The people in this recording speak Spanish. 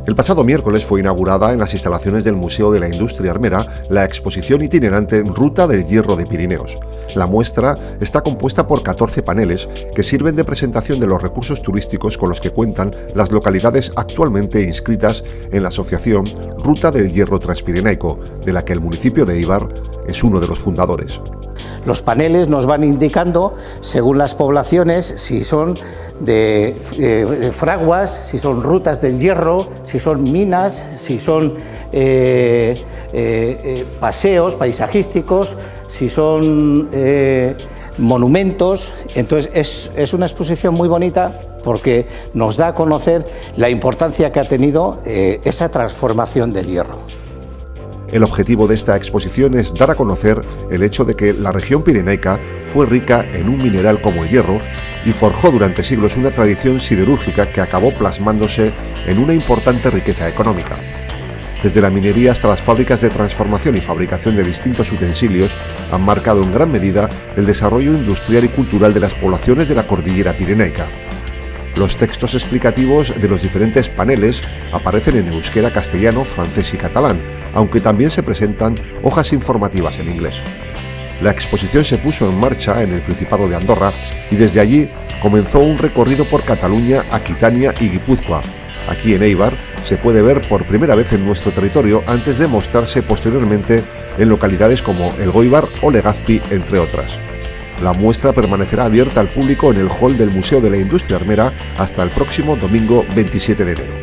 El pasado miércoles fue inaugurada en las instalaciones del Museo de la Industria Armera la exposición itinerante Ruta del Hierro de Pirineos. La muestra está compuesta por 14 paneles que sirven de presentación de los recursos turísticos con los que cuentan las localidades actualmente inscritas en la asociación Ruta del Hierro Transpirenaico, de la que el municipio de Éibar es uno de los fundadores. Los paneles nos van indicando, según las poblaciones, si son de fraguas, si son rutas del hierro, si son minas, si son paseos paisajísticos, si son monumentos. Entonces es una exposición muy bonita porque nos da a conocer la importancia que ha tenido esa transformación del hierro. El objetivo de esta exposición es dar a conocer el hecho de que la región pirenaica fue rica en un mineral como el hierro y forjó durante siglos una tradición siderúrgica que acabó plasmándose en una importante riqueza económica. Desde la minería hasta las fábricas de transformación y fabricación de distintos utensilios han marcado en gran medida el desarrollo industrial y cultural de las poblaciones de la cordillera pirenaica. Los textos explicativos de los diferentes paneles aparecen en euskera, castellano, francés y catalán, aunque también se presentan hojas informativas en inglés. La exposición se puso en marcha en el Principado de Andorra y desde allí comenzó un recorrido por Cataluña, Aquitania y Guipúzcoa. Aquí en Éibar se puede ver por primera vez en nuestro territorio antes de mostrarse posteriormente en localidades como Elgoibar o Legazpi, entre otras. La muestra permanecerá abierta al público en el hall del Museo de la Industria Armera hasta el próximo domingo 27 de enero.